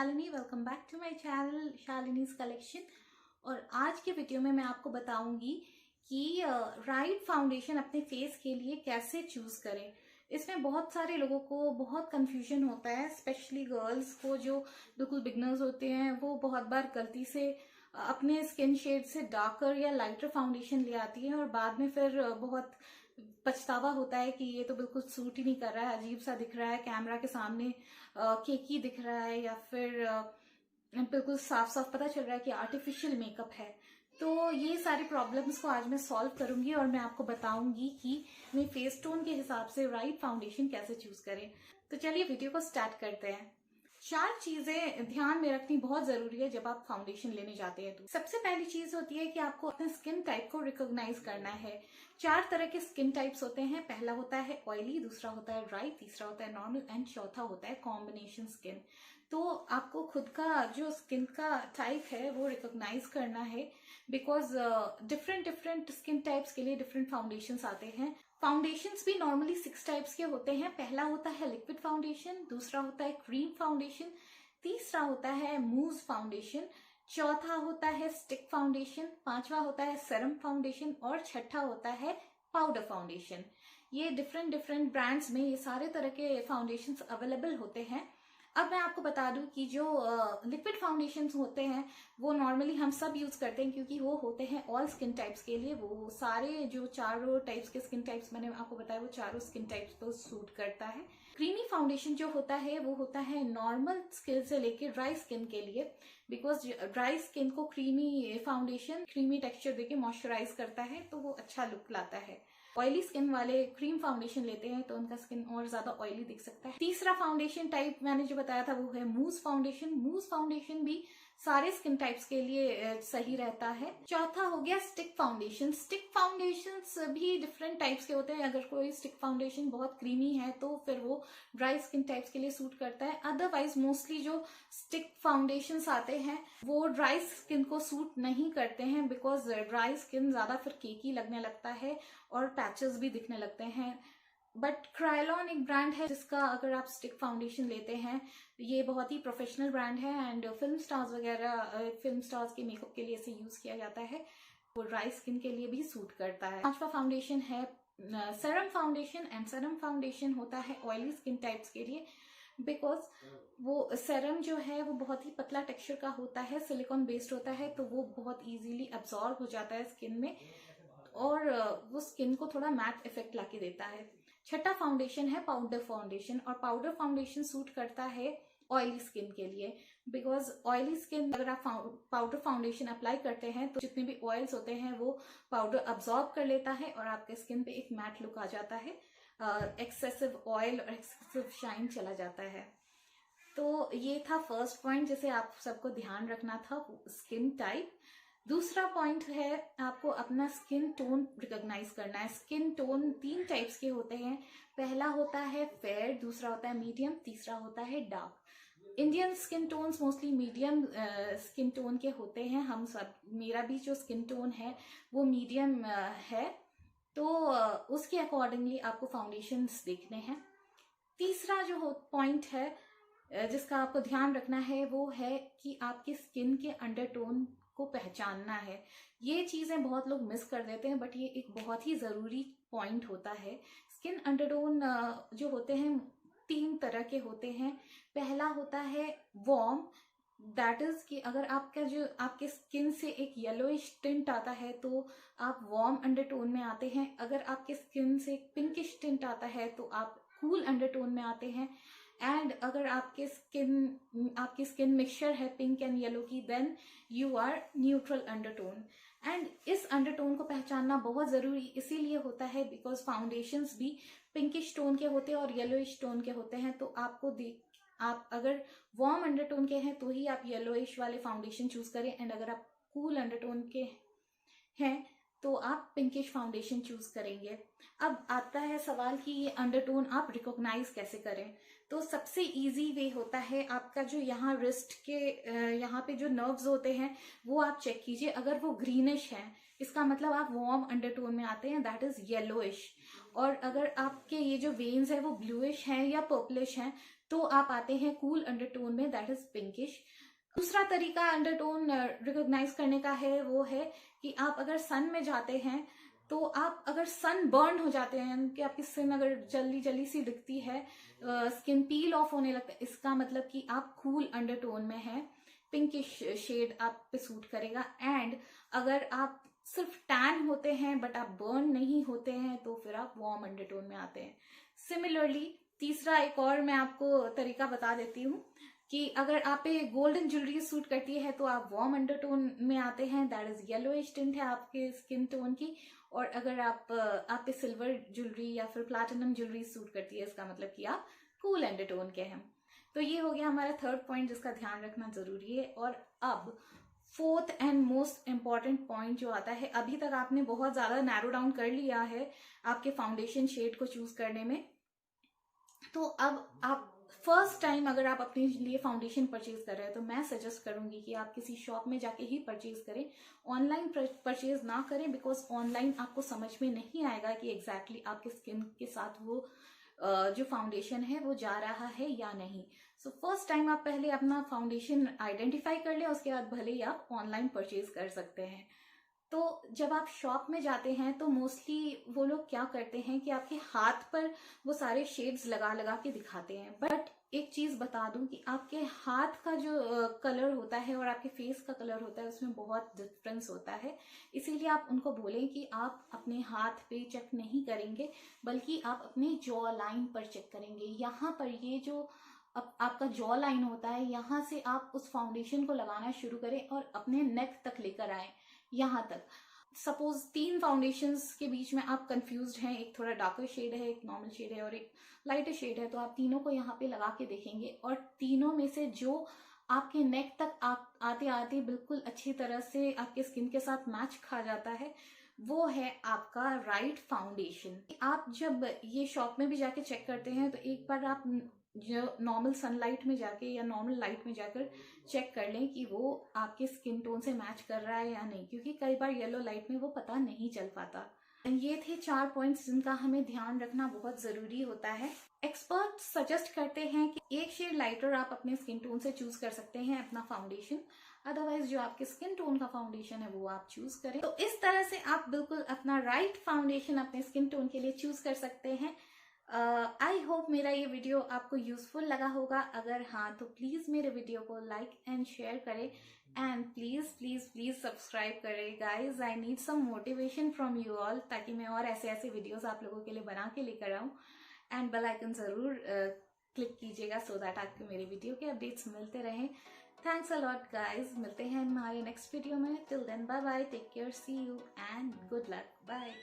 Shalini. Welcome back to my channel Shalini's collection. और आज के वीडियो में मैं आपको बताऊंगी कि राइट फाउंडेशन अपने फेस के लिए कैसे चूज करें। इसमें बहुत सारे लोगों को बहुत कंफ्यूजन होता है, स्पेशली गर्ल्स को जो बिल्कुल बिगनर्स होते हैं वो बहुत बार गलती से अपने स्किन शेड से डार्कर या लाइटर फाउंडेशन ले आती है और बाद में फिर बहुत पछतावा होता है कि ये तो बिल्कुल सूट ही नहीं कर रहा है, अजीब सा दिख रहा है, कैमरा के सामने केकी दिख रहा है या फिर बिल्कुल साफ साफ पता चल रहा है कि आर्टिफिशियल मेकअप है। तो ये सारी प्रॉब्लम्स को आज मैं सॉल्व करूंगी और मैं आपको बताऊंगी कि मैं फेस टोन के हिसाब से राइट फाउंडेशन कैसे चूज करें। तो चलिए वीडियो को स्टार्ट करते हैं। 4 चीजें ध्यान में रखनी बहुत जरूरी है जब आप फाउंडेशन लेने जाते हैं। तो सबसे पहली चीज होती है कि आपको अपने स्किन टाइप को रिकॉग्नाइज करना है। 4 तरह के स्किन टाइप्स होते हैं। पहला होता है ऑयली, दूसरा होता है ड्राई, तीसरा होता है नॉर्मल एंड चौथा होता है कॉम्बिनेशन स्किन। तो आपको खुद का जो स्किन का टाइप है वो रिकॉग्नाइज करना है, बिकॉज डिफरेंट स्किन टाइप्स के लिए डिफरेंट फाउंडेशंस आते हैं। फाउंडेशंस भी नॉर्मली 6 टाइप्स के होते हैं। पहला होता है लिक्विड फाउंडेशन, दूसरा होता है क्रीम फाउंडेशन, तीसरा होता है मूव फाउंडेशन, चौथा होता है स्टिक फाउंडेशन, पांचवा होता है सेरम फाउंडेशन और छठा होता है पाउडर फाउंडेशन। ये डिफरेंट ब्रांड्स में ये सारे तरह के फाउंडेशंस अवेलेबल होते हैं। अब मैं आपको बता दूं कि जो लिक्विड फाउंडेशंस होते हैं वो नॉर्मली हम सब यूज करते हैं, क्योंकि वो होते हैं ऑल स्किन टाइप्स के लिए। वो सारे जो चारों टाइप्स के स्किन टाइप्स मैंने आपको बताया वो चारों स्किन टाइप्स को सूट करता है। क्रीमी फाउंडेशन जो होता है वो होता है नॉर्मल स्किन से लेके ड्राई स्किन के लिए, बिकॉज ड्राई स्किन को क्रीमी फाउंडेशन क्रीमी टेक्सचर देके मॉइस्चराइज करता है तो वो अच्छा लुक लाता है। ऑयली स्किन वाले क्रीम फाउंडेशन लेते हैं तो उनका स्किन और ज्यादा ऑयली दिख सकता है। तीसरा फाउंडेशन टाइप मैंने जो बताया था वो है मूस फाउंडेशन। मूस फाउंडेशन भी सारे स्किन टाइप्स के लिए सही रहता है। चौथा हो गया स्टिक फाउंडेशन। स्टिक फाउंडेशंस भी डिफरेंट टाइप्स के होते हैं। अगर कोई स्टिक फाउंडेशन बहुत क्रीमी है तो फिर वो ड्राई स्किन टाइप्स के लिए सूट करता है। अदरवाइज मोस्टली जो स्टिक फाउंडेशंस आते हैं वो ड्राई स्किन को सूट नहीं करते हैं, बिकॉज ड्राई स्किन ज्यादा फिर केकी लगने लगता है और पैचेस भी दिखने लगते हैं। बट क्रायलॉन एक ब्रांड है जिसका अगर आप स्टिक फाउंडेशन लेते हैं, ये बहुत ही प्रोफेशनल ब्रांड है एंड फिल्म स्टार्स वगैरह फिल्म स्टार्स के मेकअप के लिए इसे यूज किया जाता है। वो ड्राई स्किन के लिए भी सूट करता है। पांचवा फाउंडेशन है serum foundation. And serum foundation होता है ऑयली स्किन टाइप्स के लिए, बिकॉज वो सेरम जो है वो बहुत ही पतला टेक्सचर का होता है, सिलिकॉन बेस्ड होता है, तो वो बहुत इजीली अब्सॉर्ब हो जाता है स्किन में और वो स्किन को थोड़ा मैट इफेक्ट लाके देता है। छठा फाउंडेशन है पाउडर फाउंडेशन। और पाउडर फाउंडेशन सूट करता है ऑयली स्किन के लिए, बिकॉज ऑयली स्किन अगर आप पाउडर फाउंडेशन अप्लाई करते हैं तो जितने भी ऑयल्स होते हैं वो पाउडर अब्सॉर्ब कर लेता है और आपके स्किन पे एक मैट लुक आ जाता है। एक्सेसिव ऑयल और एक्सेसिव शाइन चला जाता है। तो ये था फर्स्ट पॉइंट जिसे आप सबको ध्यान रखना था, स्किन टाइप। दूसरा पॉइंट है आपको अपना स्किन टोन रिकॉग्नाइज करना है। स्किन टोन 3 टाइप्स के होते हैं। पहला होता है फेयर, दूसरा होता है मीडियम, तीसरा होता है dark. Indian skin tones mostly medium skin tone के होते हैं। हम सब, मेरा भी जो स्किन टोन है वो मीडियम है, तो उसके अकॉर्डिंगली आपको फाउंडेशंस देखने हैं। तीसरा जो पॉइंट है जिसका आपको ध्यान रखना है वो है कि आपके स्किन के अंडरटोन को पहचानना है। ये चीजें बहुत लोग मिस कर देते हैं, बट ये एक बहुत ही जरूरी पॉइंट होता है। स्किन अंडरटोन जो होते हैं 3 तरह के होते हैं। पहला होता है वार्म, दैट इज कि अगर आपका जो आपके स्किन से एक येलोइश टिंट आता है तो आप वार्म अंडरटोन में आते हैं। अगर आपके स्किन से एक पिंकिश टिंट आता है तो आप कूल अंडरटोन में आते हैं। एंड अगर आपकी स्किन मिक्सचर है पिंक एंड येलो की, then you are neutral undertone. And इस अंडरटोन को पहचानना बहुत जरूरी इसीलिए होता है बिकॉज फाउंडेशंस भी पिंकिश टोन के होते हैं और येलोइश टोन के होते हैं। तो आप अगर वार्म अंडरटोन के हैं तो ही आप येलोइश वाले फाउंडेशन चूज करें, एंड अगर आप कूल अंडरटोन के हैं तो आप पिंकिश फाउंडेशन चूज करेंगे। अब आता है सवाल कि ये अंडरटोन आप रिकॉग्नाइज कैसे करें। तो सबसे इजी वे होता है आपका जो यहाँ रिस्ट के यहाँ पे जो नर्व्स होते हैं वो आप चेक कीजिए। अगर वो ग्रीनिश है इसका मतलब आप वार्म अंडरटोन में आते हैं, दैट इज येलोइश। और अगर आपके ये जो वेन्स है वो ब्लूइश हैं या पर्पलिश हैं तो आप आते हैं कूल अंडरटोन में, दैट इज पिंकिश। दूसरा तरीका अंडरटोन रिकॉग्नाइज करने का है वो है कि आप अगर सन में जाते हैं तो आप अगर सन बर्न हो जाते हैं कि आपकी स्किन अगर जल्दी जल्दी सी दिखती है, स्किन पील ऑफ होने लगता है, इसका मतलब कि आप कूल अंडरटोन में हैं, पिंकिश शेड आप पे सूट करेगा। एंड अगर आप सिर्फ टैन होते हैं बट आप बर्न नहीं होते हैं तो फिर आप वार्म अंडरटोन में आते हैं। सिमिलरली तीसरा एक और मैं आपको तरीका बता देती हूँ कि अगर आप पे गोल्डन ज्वेलरी सूट करती है तो आप वार्म अंडरटोन में आते हैं, दैट इज येलोइश टिंट है आपके स्किन टोन की। और अगर आप पे सिल्वर ज्वेलरी या फिर प्लैटिनम ज्वेलरी सूट करती है, इसका मतलब कि आप कूल अंडरटोन के हैं। तो ये हो गया हमारा थर्ड पॉइंट जिसका ध्यान रखना जरूरी है। और अब fourth and most important point जो आता है, अभी तक आपने बहुत ज्यादा नैरो डाउन कर लिया है आपके फाउंडेशन शेड को चूज करने में, तो अब आप फर्स्ट टाइम अगर आप अपने लिए फाउंडेशन परचेज कर रहे हैं तो मैं सजेस्ट करूंगी कि आप किसी शॉप में जाके ही परचेज करें, ऑनलाइन परचेज ना करें, बिकॉज ऑनलाइन आपको समझ में नहीं आएगा कि एग्जैक्टली आपके स्किन के साथ वो जो फाउंडेशन है वो जा रहा है या नहीं। सो फर्स्ट टाइम आप पहले अपना फाउंडेशन आइडेंटिफाई कर लें, उसके बाद भले ही आप ऑनलाइन परचेज कर सकते हैं। तो जब आप शॉप में जाते हैं तो मोस्टली वो लोग क्या करते हैं कि आपके हाथ पर वो सारे शेड्स लगा लगा के दिखाते हैं, बट एक चीज बता दूं कि आपके हाथ का जो कलर होता है और आपके फेस का कलर होता है उसमें बहुत डिफरेंस होता है। इसीलिए आप उनको बोलें कि आप अपने हाथ पे चेक नहीं करेंगे बल्कि आप अपने जॉ लाइन पर चेक करेंगे। यहाँ पर ये जो आपका जॉ लाइन होता है यहाँ से आप उस फाउंडेशन को लगाना शुरू करें और अपने नेक तक लेकर आए। यहाँ तक सपोज 3 फाउंडेशंस के बीच में आप कंफ्यूज्ड हैं, एक थोड़ा डार्कर शेड है, एक नॉर्मल शेड है और एक लाइटर शेड है, तो आप तीनों को यहाँ पे लगा के देखेंगे और तीनों में से जो आपके नेक तक आते आते बिल्कुल अच्छी तरह से आपके स्किन के साथ मैच खा जाता है, वो है आपका राइट फाउंडेशन। आप जब ये शॉप में भी जाके चेक करते हैं तो एक बार आप जो नॉर्मल सनलाइट में जाके या नॉर्मल लाइट में जाकर चेक कर लें कि वो आपके स्किन टोन से मैच कर रहा है या नहीं, क्योंकि कई बार येलो लाइट में वो पता नहीं चल पाता। ये थे 4 पॉइंट्स जिनका हमें ध्यान रखना बहुत जरूरी होता है। एक्सपर्ट सजेस्ट करते हैं कि एक शेड लाइटर आप अपने स्किन टोन से चूज कर सकते हैं अपना फाउंडेशन, अदरवाइज जो आपके स्किन टोन का फाउंडेशन है वो आप चूज करें। तो इस तरह से आप बिल्कुल अपना राइट फाउंडेशन अपने स्किन टोन के लिए चूज कर सकते हैं। आई होप मेरा ये वीडियो आपको यूजफुल लगा होगा। अगर हाँ तो प्लीज मेरे वीडियो को लाइक एंड शेयर करें and please please please subscribe करें guys. I need some motivation from you all ताकि मैं और ऐसे ऐसे वीडियोस आप लोगों के लिए बना के लेकर आऊँ। एंड बेल आइकन जरूर क्लिक कीजिएगा सो दैट आपको मेरे वीडियो के अपडेट्स मिलते रहें। थैंक्स अ लॉट गाइज, मिलते हैं हमारे नेक्स्ट वीडियो में। Till then bye bye, take care, see you and good luck, bye.